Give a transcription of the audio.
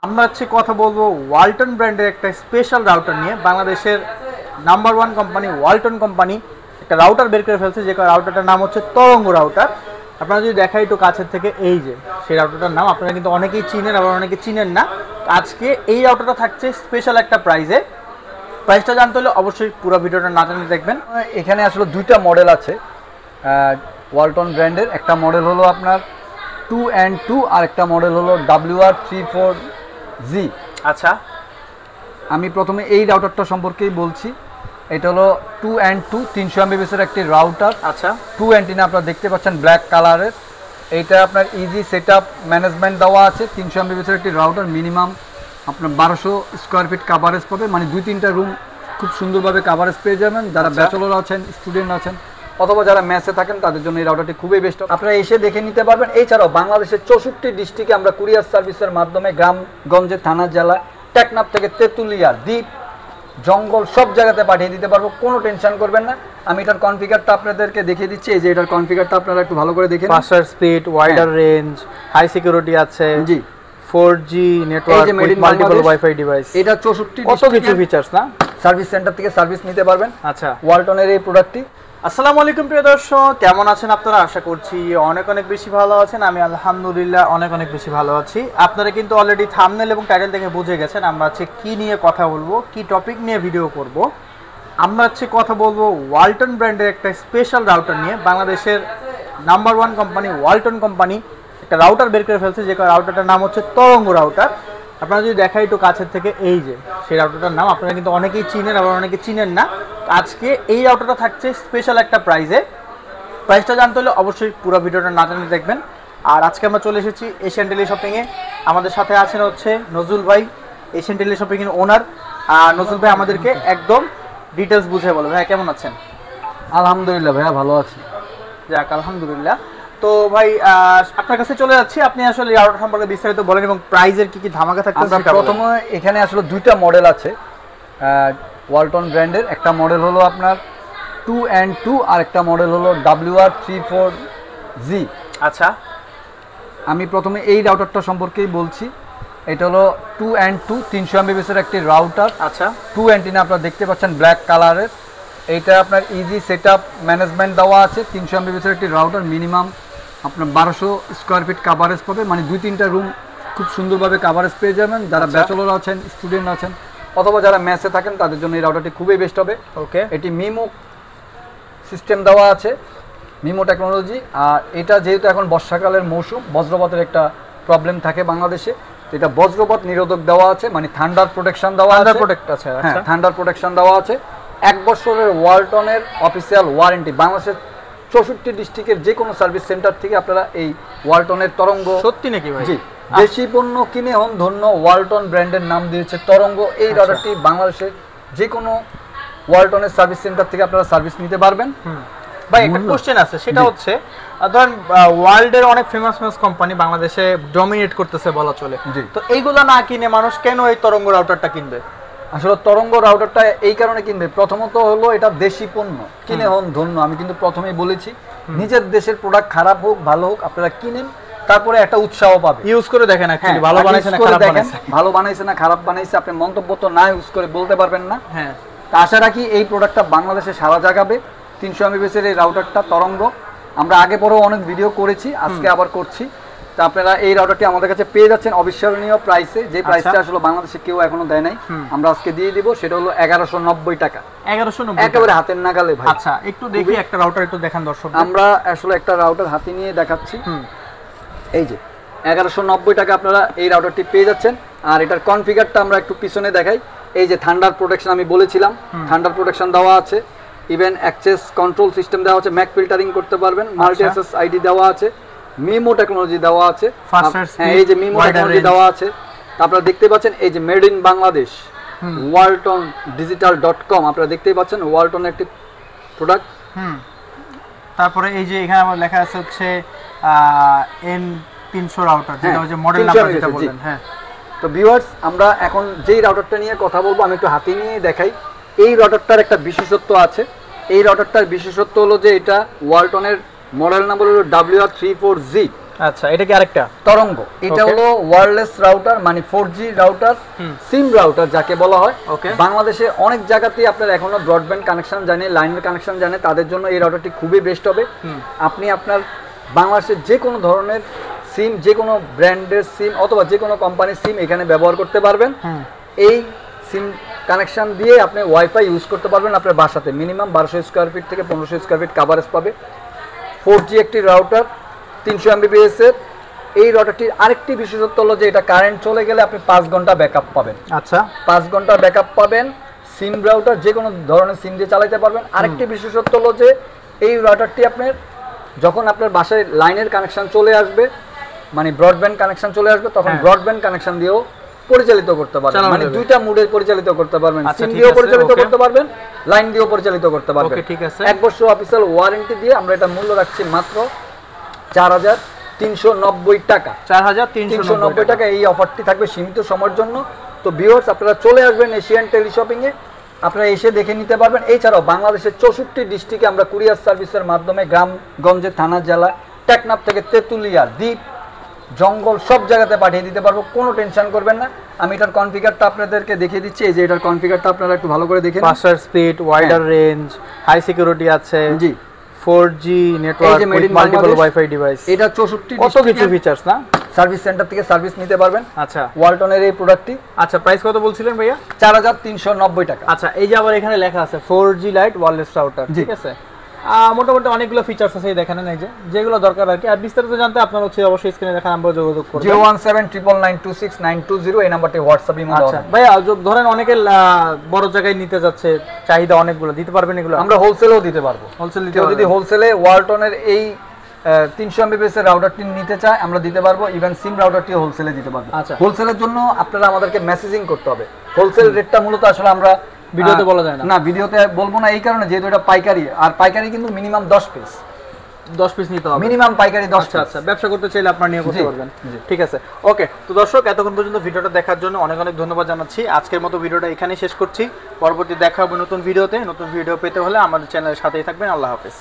আমরা হচ্ছে কথা বলবো ওয়ালটন ব্র্যান্ডের একটা স্পেশাল রাউটার নিয়ে। বাংলাদেশের নাম্বার 1 কোম্পানি ওয়ালটন কোম্পানি একটা রাউটার বের করে ফেলছে, যে রাউটারটার নাম হচ্ছে তরঙ্গ রাউটার। আপনারা যদি দেখাই একটু কাছের থেকে, এই যে সেই রাউটারটার নাম, আপনারা কিন্তু অনেকেই চিনেন আবার অনেকে চিনেন না। আজকে এই রাউটারটা থাকছে স্পেশাল একটা প্রাইজে। প্রাইসটা জানতে হলে অবশ্যই পুরো ভিডিওটা না জানলে দেখবেন। এখানে আসলে দুইটা মডেল আছে ওয়ালটন ব্র্যান্ডের। একটা মডেল হলো আপনার 2N2 আর একটা মডেল হলো WR34G। আচ্ছা, আমি প্রথমে এই রাউটারটা সম্পর্কেই বলছি। এটা হলো 2N2 300 Mbps এর একটি রাউটার। আচ্ছা, 2N2 আপনারা দেখতে পাচ্ছেন ব্ল্যাক কালারের। এইটা আপনার ইজি সেটআপ ম্যানেজমেন্ট দেওয়া আছে। 300 Mbps এর একটি রাউটার, মিনিমাম আপনার 1200 স্কোয়ার ফিট কাভারেজ পাবে, মানে 2-3টা রুম খুব সুন্দরভাবে কাভারেজ পেয়ে যাবেন। যারা ব্যাচেলর আছেন, স্টুডেন্ট আছেন, অথবা যারা মেসে থাকেন, তাদের জন্য এই রাউটারটি খুবই বেস্ট। আপনারা এসে দেখে নিতে পারবেন। এছাড়াও বাংলাদেশের 64 ডিস্ট্রিক্টে আমরা কুরিয়ার সার্ভিসের মাধ্যমে গ্রামগঞ্জে, থানা, জেলা, টেকনাফ থেকে তেঁতুলিয়া, দ্বীপ, জঙ্গল সব জায়গাতে পাঠিয়ে দিতে পারবো। কোনো টেনশন করবেন না। আমি এটার কনফিগারটা আপনাদেরকে দেখিয়ে দিচ্ছি। এই যে এটার কনফিগারটা আপনারা একটু ভালো করে দেখেন। Faster speed, wider range, high security আছে, জি 4G network with multiple wifi device. এটা 64 কত কিছু ফিচারস না। সার্ভিস সেন্টার থেকে সার্ভিস নিতে পারবেন। আচ্ছা, ওয়ালটনের এই প্রোডাক্টটি। আসসালামু আলাইকুম প্রিয় দর্শক, কেমন আছেন আপনারা? আশা করছি অনেক অনেক বেশি ভালো আছেন। আমি আলহামদুলিল্লাহ অনেক অনেক বেশি ভালো আছি। আপনারা কিন্তু অলরেডি থাম্বনেল এবং টাইটেল দেখে বুঝে গেছেন আমরা হচ্ছে কি নিয়ে কথা বলবো, কি টপিক নিয়ে ভিডিও করব। আমরা হচ্ছে কথা বলবো ওয়ালটন ব্র্যান্ডের একটা স্পেশাল রাউটার নিয়ে। বাংলাদেশের নাম্বার 1 কোম্পানি ওয়ালটন কোম্পানি একটা রাউটার বের করে ফেলছে, যে রাউটারটার নাম হচ্ছে তরঙ্গ রাউটার। আপনারা যদি দেখাই একটু কাছের থেকে, এই যে সেই রাউটারটার নাম, আপনারা কিন্তু অনেকেই চিনেন আবার অনেকে চিনেন না। আজকে এই রাউটারটা থাকছে স্পেশাল একটা প্রাইজে। প্রাইসটা জানতে হলে অবশ্যই পুরো ভিডিওটা না জানলে দেখবেন। আর আজকে আমরা চলে এসেছি এশিয়ান টেলি শপিংয়ে। আমাদের সাথে আছেন হচ্ছে নজরুল ভাই, এশিয়ান টেলি শপিংয়ের ওনার। আর নজরুল ভাই আমাদেরকে একদম ডিটেলস বুঝে বলবেন। ভাই কেমন আছেন? আলহামদুলিল্লাহ ভাইয়া ভালো আছি। যাক আলহামদুলিল্লাহ। তো ভাই আপনার কাছে চলে যাচ্ছি, আপনি আসলে রাউটার সম্পর্কে বিস্তারিত বলেন এবং প্রাইজের কি কি ধামাকা থাকছে। প্রথমে এখানে আসলে দুইটা মডেল আছে ওয়ালটন ব্র্যান্ডের। একটা মডেল হলো আপনার 2N2 আর একটা মডেল হলো WR34G। আচ্ছা, আমি প্রথমে এই রাউটারটা সম্পর্কেই বলছি। এটা হলো 2N2 300 Mbps এর একটি রাউটার। আচ্ছা, 2N2 আপনারা দেখতে পাচ্ছেন ব্ল্যাক কালারের। এইটা আপনার ইজি সেটআপ ম্যানেজমেন্ট দেওয়া আছে। 300 Mbps এর একটি রাউটার, মিনিমাম আপনার 1200 স্কোয়ার ফিট কাভারেজ পাবে, মানে 2-3টা রুম খুব সুন্দরভাবে কাভারেজ পেয়ে যাবেন। যারা ব্যাচেলর আছেন, স্টুডেন্ট আছেন, অথবা যারা মেসে থাকেন, তাদের জন্য এই রাউটারটি খুবই বেস্ট হবে। ওকে, এটি মিমো সিস্টেম দেওয়া আছে, মিমো টেকনোলজি। আর এটা যেহেতু এখন বর্ষাকালের মৌসুম, বজ্রপাতের একটা প্রবলেম থাকে বাংলাদেশে, তো এটা বজ্রপাত নিরোধক দেওয়া আছে, মানে থান্ডার প্রোটেকশন দেওয়া আছে। হ্যাঁ, থান্ডার প্রোটেকশন দেওয়া আছে। 1 বছরের ওয়ালটনের অফিসিয়াল ওয়ারেন্টি। বাংলাদেশের 64 ডিস্ট্রিক্টের যে কোনো সার্ভিস সেন্টার থেকে আপনারা এই ওয়ালটনের তরঙ্গ। সত্যি নাকি ভাই? জি, দেশি পণ্য কিনে হন ধন্য। ওয়ালটন ব্র্যান্ডের নাম দিয়েছে তরঙ্গ। এই রাউটারটি বাংলাদেশের যে কোনো ওয়ালটনের সার্ভিস সেন্টার থেকে আপনারা সার্ভিস নিতে পারবেন। ভাই একটা কোশ্চেন আছে, সেটা হচ্ছে ধরেন ওয়ার্ল্ডের অনেক ফেমাস কোম্পানি বাংলাদেশে ডমিনেট করতেছে বলা চলে, তো এইগুলা না কিনে মানুষ কেন এই তরঙ্গ রাউটারটা কিনবে? আসলে তরঙ্গ রাউটারটা এই কারণে কিনবে, প্রথমত হলো এটা দেশি পণ্য, কিনে হন ধন্য। আমি কিন্তু প্রথমেই বলেছি, নিজের দেশের প্রোডাক্ট খারাপ হোক ভালো হোক আপনারা কিনেন, তারপরে একটা উৎসাহ পাবে। ইউজ করে দেখেন অ্যাকচুয়ালি ভালো বানাইছে না খারাপ বানাইছে। ভালো বানাইছে না খারাপ বানাইছে আপনি মন্তব্য তো না ইউজ করে বলতে পারবেন না। হ্যাঁ, তা আশা রাখি এই প্রোডাক্টটা বাংলাদেশে সারা জাগাবে। 300 Mbps এর এই রাউটারটা তরঙ্গ, আমরা আগে পরেও অনেক ভিডিও করেছি, আজকে আবার করছি। তা আপনারা এই রাউটারটি আমাদের কাছে পেয়ে যাচ্ছেন অবিস্মরণীয় প্রাইসে, যে প্রাইসটা আসলে বাংলাদেশে কেউ এখনো দেয় নাই। আমরা আজকে দিয়ে দিব, সেটা হলো 1190 টাকা। 1190 একেবারে হাতের নাগালে ভাই। আচ্ছা, একটু দেখি একটা রাউটার একটু দেখান দর্শক। আমরা আসলে একটা রাউটার হাতে নিয়ে দেখাচ্ছি। এই যে 1190 টাকা আপনারা এই রাউটারটি পেয়ে যাচ্ছেন। আর এটার কনফিগারটা আমরা একটু পিছনে দেখাই। এই যে থান্ডার প্রোটেকশন আমি বলেছিলাম, থান্ডার প্রোটেকশন দেওয়া আছে, ইভেন অ্যাক্সেস কন্ট্রোল সিস্টেম দেওয়া আছে, ম্যাক ফিল্টারিং করতে পারবেন, মাল্টি অ্যাক্সেস আইডি দেওয়া আছে, মিমো টেকনোলজি দেওয়া আছে। হ্যাঁ, এই যে মিমো টেকনোলজি দেওয়া আছে। আপনারা দেখতে পাচ্ছেন এই যে made in Bangladesh Walton digital.com, আপনারা দেখতেই পাচ্ছেন ওয়ালটনের একটি প্রোডাক্ট। তারপরে এই যে এখানে আমার লেখা আছে হচ্ছে N300 রাউটার, যেটা হচ্ছে মডেল নাম্বার যেটা বলেন। হ্যাঁ, তো ভিউয়ার্স, আমরা এখন যেই রাউটারটা নিয়ে কথা বলবো আমি একটু হাতে নিয়ে দেখাই। এই রাউটারটার একটা বিশেষত্ব আছে। এই রাউটারটার বিশেষত্ব হলো যে এটা ওয়ালটনের মডেল নাম্বার হলো WR34G। আচ্ছা, এটা কি আরেকটা তরঙ্গ। এটা হলো ওয়্যারলেস রাউটার, মানে 4G রাউটার, সিম রাউটার যাকে বলা হয়। বাংলাদেশে অনেক জায়গাতেই আপনার এখনো ব্রডব্যান্ড কানেকশন জানে, লাইনের কানেকশন জানে, তাদের জন্য এই রাউটারটি খুবই বেস্ট হবে। আপনি আপনার বাংলাদেশের যে কোনো ধরনের সিম, যে কোনো ব্র্যান্ডের সিম অথবা যে কোনো কোম্পানির সিম এখানে ব্যবহার করতে পারবেন। এই সিম কানেকশন দিয়ে আপনি ওয়াইফাই ইউজ করতে পারবেন আপনার বাসাতে। মিনিমাম 1200 স্কোয়ার ফিট থেকে 1500 স্কোয়ার ফিট কাভারেজ পাবে। 4G একটি রাউটার, 300 Mbps এর। এই রাউটারটির আরেকটি বিশেষত্ব হলো যে এটা কারেন্ট চলে গেলে আপনি 5 ঘন্টা ব্যাকআপ পাবেন। আচ্ছা, 5 ঘন্টা ব্যাকআপ পাবেন। সিম রাউটার যে কোনো ধরনের সিম দিয়ে চালাতে পারবেন। আরেকটি বিশেষত্ব হলো যে এই রাউটারটি আপনার যখন আপনার বাসায় লাইনের কানেকশন চলে আসবে, মানে ব্রডব্যান্ড কানেকশন চলে আসবে, তখন ব্রডব্যান্ড কানেকশন দিয়েও পরিচালিত করতে পারবেন। মানে দুইটা মোডে পরিচালিত করতে পারবেন। সিম দিয়েও পরিচালিত করতে পারবেন, লাইন দিয়েও পরিচালিত করতে পারবেন। ওকে, ঠিক আছে। 1 বছর অফিসিয়াল ওয়ারেন্টি দিয়ে আমরা এটা মূল্য রাখছি মাত্র 4390 টাকা। 4390 টাকা। এই অফারটি থাকবে সীমিত সময়ের জন্য। তো ভিউয়ার্স, আপনারা চলে আসবেন এশিয়ান টেলিশপিং এ, আপনারা এসে দেখে নিতে পারবেন। এছাড়াও বাংলাদেশের 64 ডিস্ট্রিক্টে আমরা কুরিয়ার সার্ভিসের মাধ্যমে গ্রামগঞ্জে, থানা, জেলা, টেকনাফ থেকে তেতুলিয়া, দ্বীপ, জঙ্গল সব জায়গাতে পাঠিয়ে দিতে পারবো। কোনো টেনশন করবেন না। আমি এটার কনফিগারটা আপনাদেরকে দেখিয়ে দিচ্ছি। এই যে এটার কনফিগারটা আপনারা একটু ভালো করে দেখে নিন। Faster speed, wider range, high security আছে। জি, 4G network with multiple wifi device. এটা 64 কত কিছু ফিচারস না? সার্ভিস সেন্টার থেকে সার্ভিস নিতে পারবেন। আচ্ছা, ওয়ালটনের এই প্রোডাক্টটি। আচ্ছা, প্রাইস কত বলছিলেন ভাইয়া? 4390 টাকা। আচ্ছা, এই যে আবার এখানে লেখা আছে 4G লাইট ওয়্যারলেস রাউটার, ঠিক আছে। মোটামুটি অনেকগুলো ফিচারস আছে এই দেখেন, এই যে যেগুলো দরকার আর কি। আর বিস্তারিত জানতে আপনারা হচ্ছে অবশ্যই স্ক্রিনে দেখা নাম্বারে যোগাযোগ করবেন। 01799269209 এই নাম্বারটি হোয়াটসঅ্যাপ ইমো দাও। আচ্ছা ভাইয়া, ধরেন অনেকে বড় জায়গায় নিতে যাচ্ছে, চাহিদা অনেকগুলো, দিতে পারবেন এগুলো? আমরা হোলসেলেও দিতে পারবো। হোলসেল দিতে কেউ যদি হোলসেলে ওয়ালটনের এই 300 Mbps এর রাউটারটি নিতে চায় আমরা দিতে পারবো। ইভেন সিম রাউটারটিও হোলসেলে দিতে পারবো। আচ্ছা, হোলসেলের জন্য আপনারা আমাদেরকে মেসেজিং করতে হবে। হোলসেল রেটটা মূলত আসলে আমরা ভিডিওতে বলা যায় না। না, ভিডিওতে বলবো না এই কারণে যেহেতু এটা পাইকারি, আর পাইকারি কিন্তু মিনিমাম 10 পিস নিতে হবে। মিনিমাম পাইকারি 10 পিস। আচ্ছা, ব্যবসা করতে চাইলে আপনারা নিয়ে করতে পারবেন। ঠিক আছে, ওকে। তো দর্শক, এতক্ষণ পর্যন্ত ভিডিওটা দেখার জন্য অনেক অনেক ধন্যবাদ জানাচ্ছি। আজকের মতো ভিডিওটা এখানেই শেষ করছি। পরবর্তী দেখা হবে নতুন ভিডিওতে। নতুন ভিডিও পেতে হলে আমাদের চ্যানেলের সাথেই থাকবেন। আল্লাহ হাফেজ।